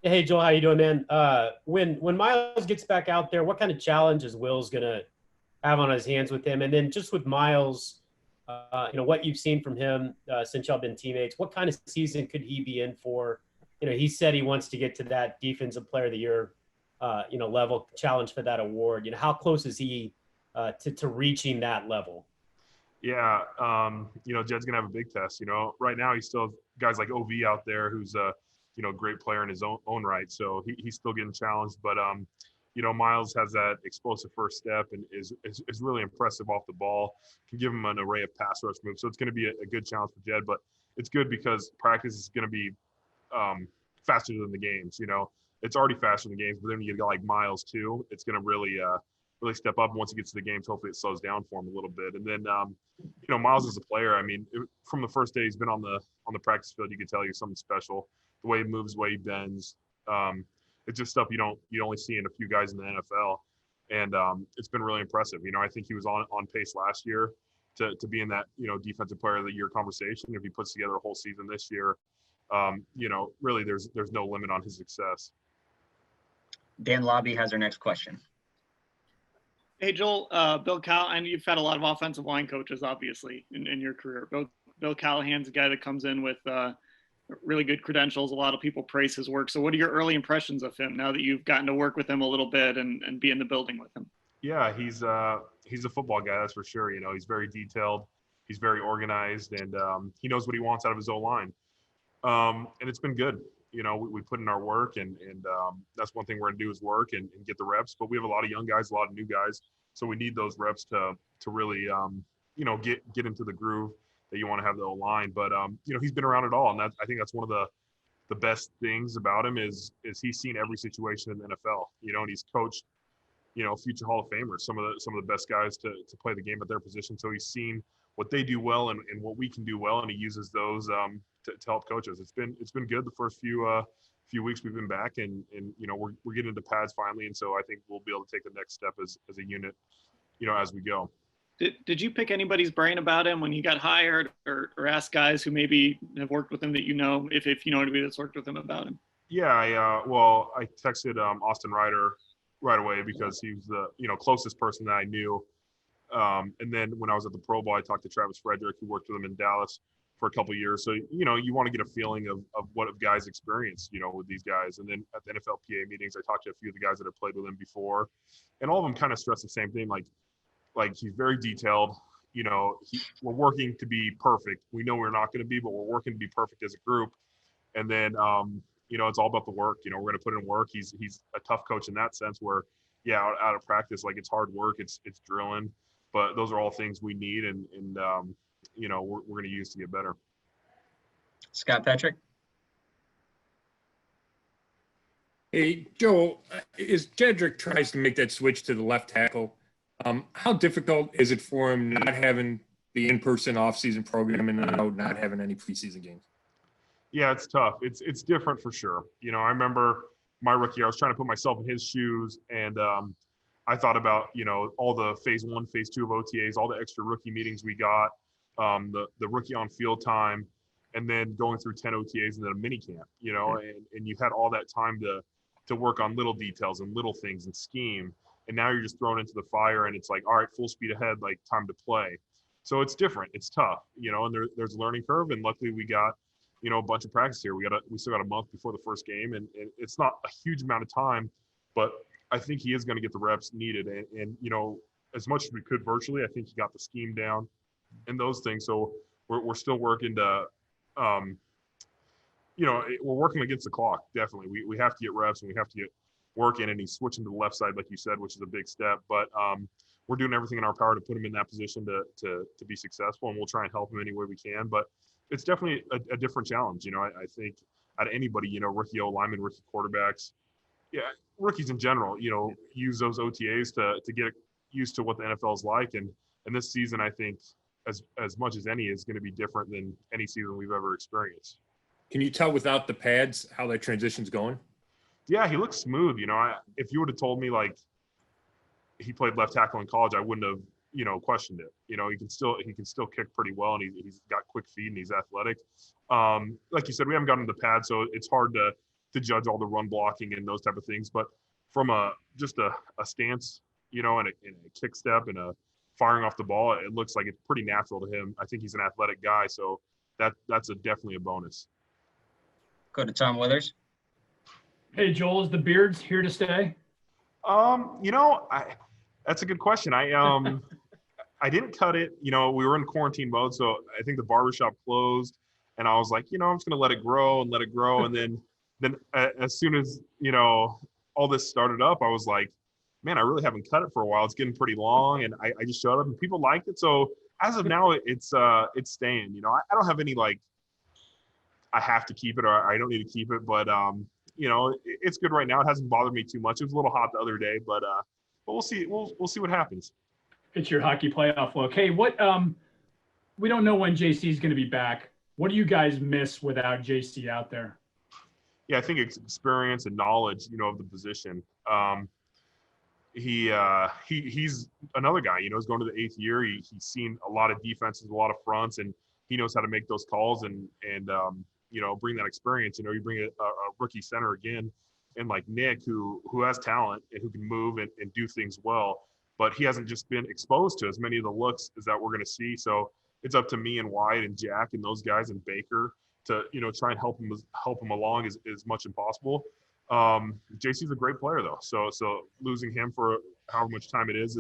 Hey Joel, how you doing, man? When Miles gets back out there, what kind of challenge is Will's gonna have on his hands with him? And then just with Miles, what you've seen from him since y'all been teammates, what kind of season could he be in for? He said he wants to get to that Defensive Player of the Year, level challenge for that award. How close is he to reaching that level? Yeah, Jed's gonna have a big test. Right now he's still guys like OV out there, who's a great player in his own right. So he's still getting challenged. But Miles has that explosive first step and is really impressive off the ball. Can give him an array of pass rush moves. So it's going to be a good challenge for Jed. But it's good because practice is going to be faster than the games. It's already faster than the games, but then you get like Miles too. It's going to really step up. And once he gets to the games, hopefully it slows down for him a little bit. And then Miles as a player, I mean, from the first day he's been on the practice field, you can tell he's something special. The way he moves, the way he bends. It's just stuff you only see in a few guys in the NFL, and it's been really impressive. I think he was on pace last year to be in that defensive player of the year conversation. If he puts together a whole season this year, really there's no limit on his success. Dan Lobby has our next question. Hey, Joel, Bill Callahan, you've had a lot of offensive line coaches, obviously, in your career. Bill Callahan's a guy that comes in with really good credentials. A lot of people praise his work. So what are your early impressions of him now that you've gotten to work with him a little bit and be in the building with him? Yeah, he's a football guy, that's for sure. He's very detailed. He's very organized, and he knows what he wants out of his O-line. And it's been good. We put in our work, and that's one thing we're going to do is work and get the reps. But we have a lot of young guys, a lot of new guys, so we need those reps to really get into the groove that you want to have the O-line. But he's been around it all, and I think that's one of the best things about him is he's seen every situation in the NFL. And he's coached future Hall of Famers, some of the best guys to play the game at their position. So he's seen what they do well and what we can do well, and he uses those to help coach us. It's been good the first few weeks we've been back, and we're getting into pads finally, and so I think we'll be able to take the next step as a unit, as we go. Did you pick anybody's brain about him when he got hired, or ask guys who maybe have worked with him that if you know anybody that's worked with him about him? Yeah, I texted Austin Ryder right away because he was the closest person that I knew. And then when I was at the Pro Bowl, I talked to Travis Frederick, who worked with him in Dallas for a couple of years. So, you want to get a feeling of what guys experience, with these guys. And then at the NFLPA meetings, I talked to a few of the guys that have played with him before, and all of them kind of stress the same thing. Like he's very detailed. We're working to be perfect. We know we're not going to be, but we're working to be perfect as a group. And then, it's all about the work. We're going to put in work. He's a tough coach in that sense where, yeah, out of practice, like it's hard work, it's drilling. But those are all things we need, and we're going to use to get better. Scott Petrick. Hey, Joel, as Jedrick tries to make that switch to the left tackle, how difficult is it for him not having the in-person off-season program and now not having any preseason games? Yeah, it's tough. It's different for sure. I remember my rookie year, I was trying to put myself in his shoes, and I thought about, all the phase 1, phase 2 of OTAs, all the extra rookie meetings we got, the rookie on field time, and then going through 10 OTAs and then a mini camp, and you had all that time to work on little details and little things and scheme. And now you're just thrown into the fire, and it's like, all right, full speed ahead, like time to play. So it's different. It's tough, and there's a learning curve. And luckily we got, a bunch of practice here. We still got a month before the first game, and it's not a huge amount of time, but I think he is going to get the reps needed. And as much as we could virtually, I think he got the scheme down and those things. So we're still working to, we're working against the clock. Definitely. We have to get reps, and we have to get work in, and he's switching to the left side, like you said, which is a big step, but we're doing everything in our power to put him in that position to be successful, and we'll try and help him any way we can. But it's definitely a different challenge. I think out of anybody, rookie O-linemen, rookie quarterbacks, yeah, rookies in general, use those OTAs to get used to what the NFL is like. And this season, I think, as much as any, is going to be different than any season we've ever experienced. Can you tell without the pads how that transition's going? Yeah, he looks smooth. If you would have told me like he played left tackle in college, I wouldn't have, questioned it. He can still kick pretty well, and he's got quick feet, and he's athletic. Like you said, we haven't gotten the pad, so it's hard to to judge all the run blocking and those type of things. But from just a stance, and a kick step and a firing off the ball, it looks like it's pretty natural to him. I think he's an athletic guy, so that's definitely a bonus. Go to Tom Withers. Hey, Joel, is the beards here to stay? That's a good question. I didn't cut it. We were in quarantine mode, so I think the barbershop closed, and I was like, I'm just gonna let it grow, and then as soon as all this started up, I was like, man, I really haven't cut it for a while. It's getting pretty long, and I just showed up, and people liked it. So as of now, it's staying. I don't have any like I have to keep it or I don't need to keep it, but it's good right now. It hasn't bothered me too much. It was a little hot the other day, but we'll see. We'll see what happens. It's your hockey playoff look. Hey, what we don't know when JC is going to be back. What do you guys miss without JC out there? Yeah, I think it's experience and knowledge, of the position. He's another guy, he's going to the 8th year. He's seen a lot of defenses, a lot of fronts, and he knows how to make those calls and bring that experience. You bring a rookie center again, and like Nick, who has talent and who can move and do things well, but he hasn't just been exposed to as many of the looks as that we're going to see. So it's up to me and Wyatt and Jack and those guys and Baker to try and help him along as much as possible. JC's a great player though, so losing him for however much time it is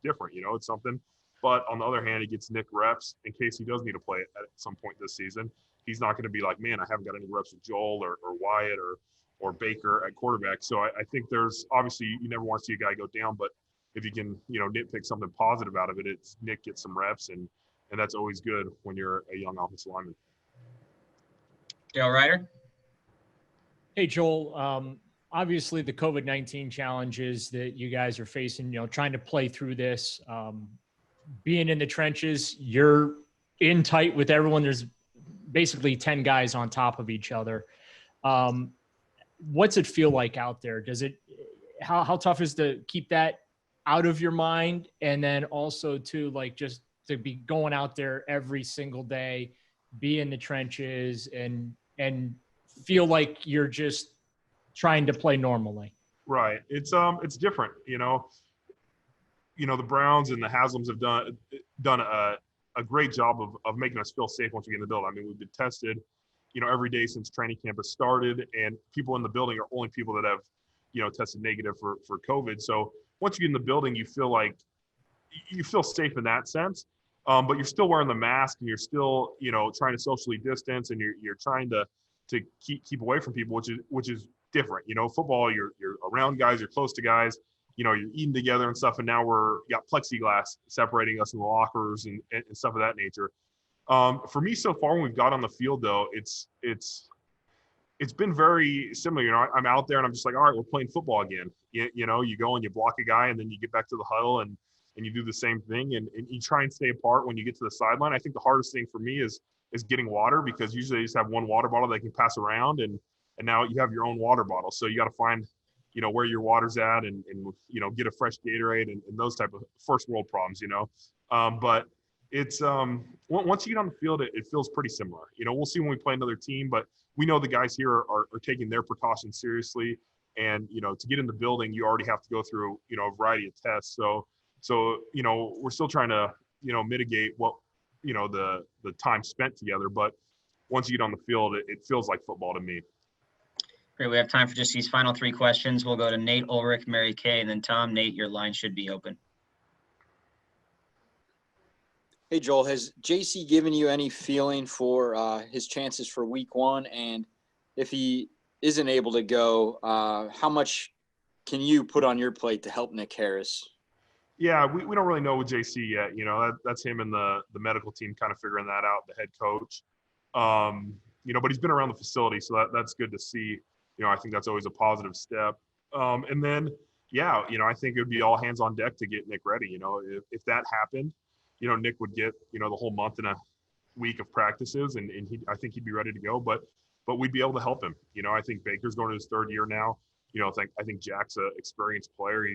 different. It's something. But on the other hand, he gets Nick reps in case he does need to play at some point this season. He's not going to be like, man, I haven't got any reps with Joel or Wyatt or Baker at quarterback. So I think there's obviously you never want to see a guy go down, but if you can nitpick something positive out of it, it's Nick gets some reps and that's always good when you're a young offensive lineman. Dale Ryder. Hey, Joel. Obviously, the COVID-19 challenges that you guys are facing, trying to play through this, being in the trenches, you're in tight with everyone. There's basically 10 guys on top of each other. What's it feel like out there? How tough is to keep that out of your mind? And then also just to be going out there every single day, be in the trenches and feel like you're just trying to play normally. Right. It's different, the Browns and the Haslams have done a great job of making us feel safe once we get in the building. I mean, we've been tested, every day since training camp has started, and people in the building are only people that have, tested negative for COVID. So once you get in the building, you feel safe in that sense. But you're still wearing the mask and you're still, trying to socially distance and you're trying to keep away from people, which is different. Football, you're around guys, you're close to guys, you're eating together and stuff. And now got plexiglass separating us in the lockers and stuff of that nature. For me so far, when we've got on the field though, it's been very similar. I'm out there and I'm just like, all right, we're playing football again. You go and you block a guy and then you get back to the huddle and you do the same thing and you try and stay apart when you get to the sideline. I think the hardest thing for me is getting water, because usually they just have one water bottle they can pass around and now you have your own water bottle. So you got to find, where your water's at and get a fresh Gatorade and those type of first world problems, but it's once you get on the field, it feels pretty similar. We'll see when we play another team, but we know the guys here are taking their precautions seriously. And, to get in the building, you already have to go through, a variety of tests. So, we're still trying to, mitigate what, the time spent together. But once you get on the field, it feels like football to me. Great. We have time for just these final 3 questions. We'll go to Nate, Ulrich, Mary Kay, and then Tom. Nate, your line should be open. Hey, Joel, has JC given you any feeling for his chances for week 1? And if he isn't able to go, how much can you put on your plate to help Nick Harris? Yeah, we don't really know with JC yet. That's him and the medical team kind of figuring that out, the head coach. But he's been around the facility, so that's good to see. I think that's always a positive step. And then, I think it would be all hands on deck to get Nick ready. If that happened, Nick would get, the whole month and a week of practices and I think he'd be ready to go, but we'd be able to help him. I think Baker's going to his 3rd year now. I think Jack's an experienced player.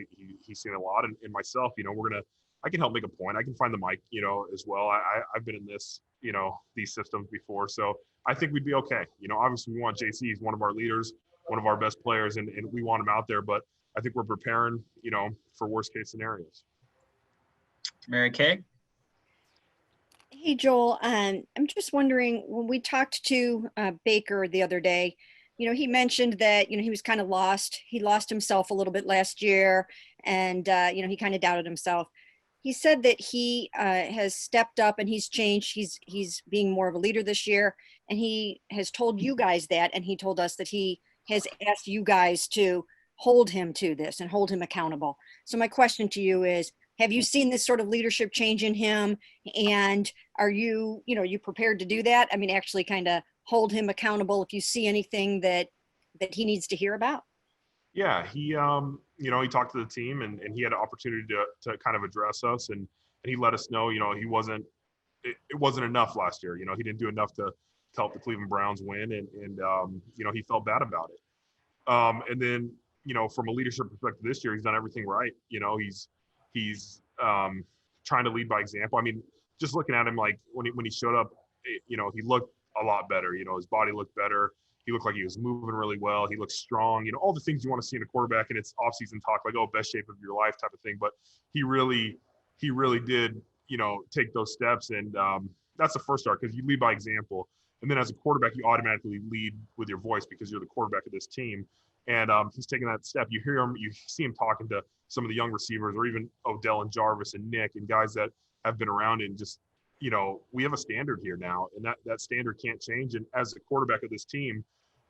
He's seen a lot, and myself, I can help make a point. I can find the mic, as well. I've been in this, these systems before, so I think we'd be okay. Obviously we want JC. He's one of our leaders. one of our best players, and we want him out there. But I think we're preparing, for worst case scenarios. Mary Kay? Hey, Joel, I'm just wondering, when we talked to Baker the other day, he mentioned that, he was kind of lost. He lost himself a little bit last year, and, he kind of doubted himself. He said that he has stepped up and he's changed. He's being more of a leader this year, and he has told you guys that, and he told us that he has asked you guys to hold him to this and hold him accountable. So my question to you is, have you seen this sort of leadership change in him? And are you prepared to do that? I mean, actually kind of hold him accountable if you see anything that he needs to hear about? Yeah, he he talked to the team, and he had an opportunity to kind of address us, and he let us know, it wasn't enough last year. He didn't do enough to help the Cleveland Browns win, and he felt bad about it. And then, from a leadership perspective this year, he's done everything right. He's trying to lead by example. I mean, just looking at him, like when he showed up, he looked a lot better. His body looked better. He looked like he was moving really well. He looked strong. All the things you want to see in a quarterback, and it's offseason talk, like, oh, best shape of your life type of thing. But he really did, take those steps, and that's the first start, because you lead by example. And then as a quarterback, you automatically lead with your voice because you're the quarterback of this team. And he's taking that step. You hear him, you see him talking to some of the young receivers, or even Odell and Jarvis and Nick and guys that have been around, and just, we have a standard here now, and that standard can't change. And as the quarterback of this team,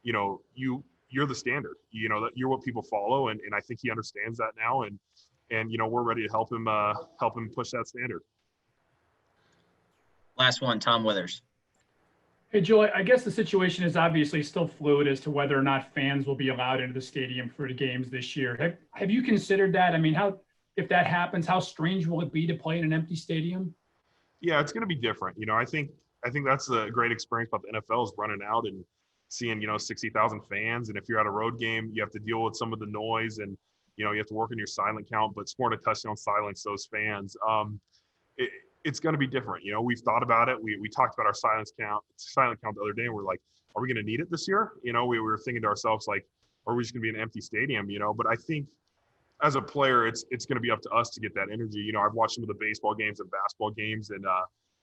you're the standard, that you're what people follow. And I think he understands that now. And we're ready to help him push that standard. Last one, Tom Withers. Hey, Joel, I guess the situation is obviously still fluid as to whether or not fans will be allowed into the stadium for the games this year. Have you considered that? I mean, if that happens, how strange will it be to play in an empty stadium? Yeah, it's going to be different. I think that's a great experience about the NFL, is running out and seeing, 60,000 fans. And if you're at a road game, you have to deal with some of the noise, and, you have to work on your silent count, but scoring a touchdown silence those fans. It's going to be different. We've thought about it. We talked about our silent count the other day, and we're like, are we going to need it this year? We were thinking to ourselves, like, are we just going to be in an empty stadium? But I think as a player, it's going to be up to us to get that energy. I've watched some of the baseball games and basketball games, and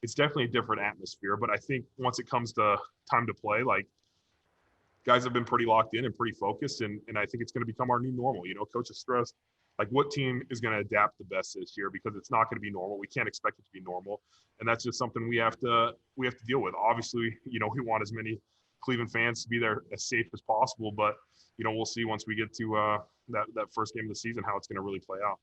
it's definitely a different atmosphere. But I think once it comes to time to play, like, guys have been pretty locked in and pretty focused, and I think it's going to become our new normal. Coach is stressed, like, what team is going to adapt the best this year, because it's not going to be normal. We can't expect it to be normal, and that's just something we have to deal with. Obviously, we want as many Cleveland fans to be there as safe as possible, but we'll see once we get to that first game of the season how it's going to really play out.